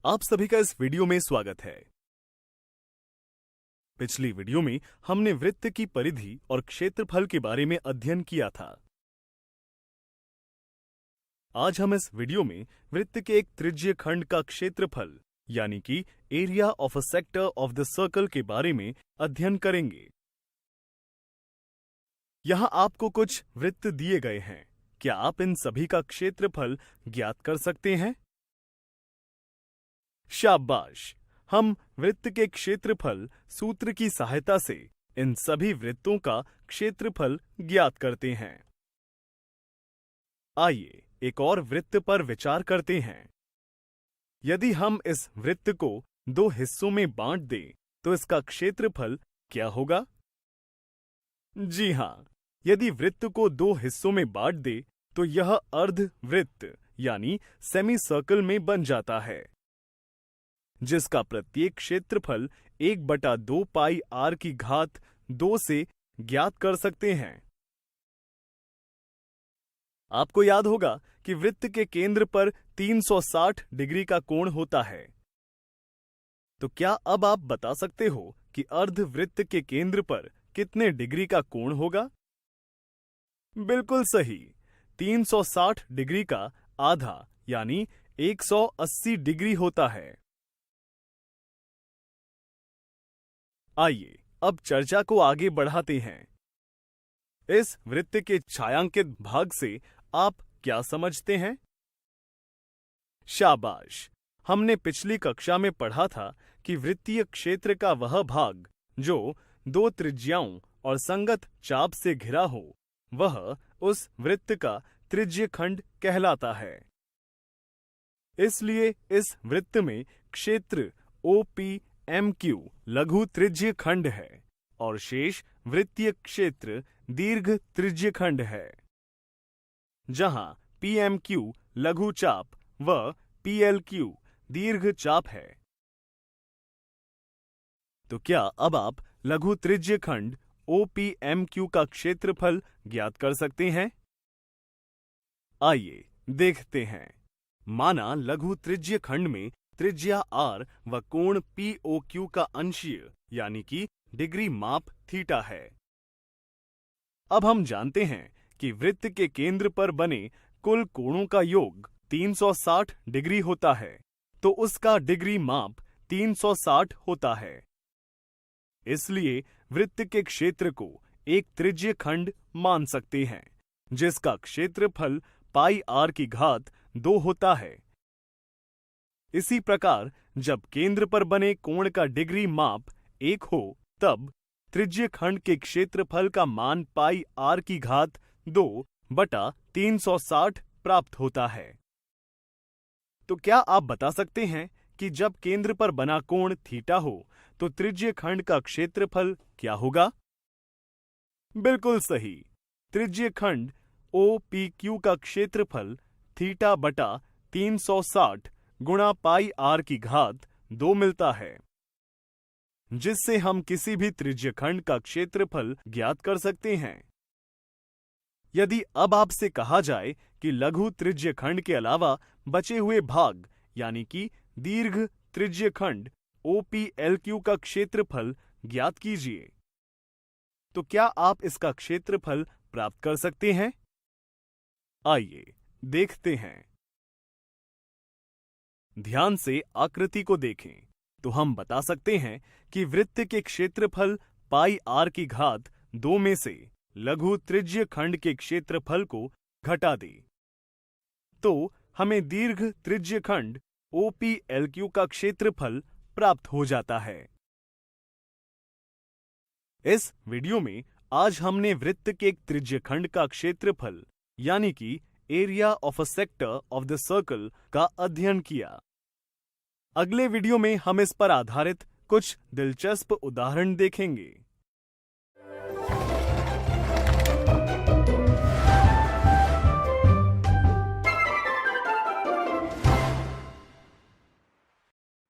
आप सभी का इस वीडियो में स्वागत है। पिछली वीडियो में हमने वृत्त की परिधि और क्षेत्रफल के बारे में अध्ययन किया था। आज हम इस वीडियो में वृत्त के एक त्रिज्यीय खंड का क्षेत्रफल यानी कि area of a sector of the circle के बारे में अध्ययन करेंगे। यहां आपको कुछ वृत्त दिए गए हैं। क्या आप इन सभी का क्षेत्रफल ज्ञात कर सकते हैं? शाबाश! हम वृत्त के क्षेत्रफल सूत्र की सहायता से इन सभी वृत्तों का क्षेत्रफल ज्ञात करते हैं। आइए एक और वृत्त पर विचार करते हैं। यदि हम इस वृत्त को दो हिस्सों में बांट दें तो इसका क्षेत्रफल क्या होगा? जी हां, यदि वृत्त को दो हिस्सों में बांट दे तो यह अर्ध वृत्त यानी सेमी सर्कल में बन जाता है, जिसका प्रत्येक क्षेत्रफल 1/2 पाई r की घात 2 से ज्ञात कर सकते हैं। आपको याद होगा कि वृत्त के केंद्र पर 360 डिग्री का कोण होता है। तो क्या अब आप बता सकते हो कि अर्धवृत्त के केंद्र पर कितने डिग्री का कोण होगा? बिल्कुल सही, 360 डिग्री का आधा यानी 180 डिग्री होता है। आइए अब चर्चा को आगे बढ़ाते हैं। इस वृत्त के छायांकित भाग से आप क्या समझते हैं? शाबाश! हमने पिछली कक्षा में पढ़ा था कि वृत्तीय क्षेत्र का वह भाग जो दो त्रिज्याओं और संगत चाप से घिरा हो वह उस वृत्त का त्रिज्यीय खंड कहलाता है। इसलिए इस वृत्त में क्षेत्र OPMQ लघु त्रिज्यीय खंड है और शेष वृत्तीय क्षेत्र दीर्घ त्रिज्यीय खंड है, जहां PMQ लघु चाप व PLQ दीर्घ चाप है। तो क्या अब आप लघु त्रिज्यीय खंड OPMQ का क्षेत्रफल ज्ञात कर सकते हैं? आइए देखते हैं। माना लघु त्रिज्यीय खंड में त्रिज्या r व कोण POQ का अंशीय यानी कि डिग्री माप थीटा है। अब हम जानते हैं कि वृत्त के केंद्र पर बने कुल कोणों का योग 360 डिग्री होता है, तो उसका डिग्री माप 360 होता है। इसलिए वृत्त के क्षेत्र को एक त्रिज्यीय खंड मान सकते हैं, जिसका क्षेत्रफल पाई r की घात 2 होता है। इसी प्रकार जब केंद्र पर बने कोण का डिग्री माप 1 हो तब त्रिज्यीय खंड के क्षेत्रफल का मान पाई r की घात 2/360 प्राप्त होता है। तो क्या आप बता सकते हैं कि जब केंद्र पर बना कोण थीटा हो तो त्रिज्यीय खंड का क्षेत्रफल क्या होगा? बिल्कुल सही, त्रिज्यीय खंड OPQ का क्षेत्रफल θ/360 गुणा पाई r की घात 2 मिलता है, जिससे हम किसी भी त्रिज्यीय खंड का क्षेत्रफल ज्ञात कर सकते हैं। यदि अब आपसे कहा जाए कि लघु त्रिज्यीय खंड के अलावा बचे हुए भाग यानी कि दीर्घ त्रिज्यीय खंड OPLQ का क्षेत्रफल ज्ञात कीजिए, तो क्या आप इसका क्षेत्रफल प्राप्त कर सकते हैं? आइए देखते हैं। ध्यान से आकृति को देखें तो हम बता सकते हैं कि वृत्त के क्षेत्रफल पाई r की घात 2 में से लघु त्रिज्यीय खंड के क्षेत्रफल को घटा दें, तो हमें दीर्घ त्रिज्यीय खंड OPLQ का क्षेत्रफल प्राप्त हो जाता है। इस वीडियो में आज हमने वृत्त के एक त्रिज्यीय खंड का क्षेत्रफल यानी कि area of a sector of the circle का अध्ययन किया। अगले वीडियो में हम इस पर आधारित कुछ दिलचस्प उदाहरण देखेंगे।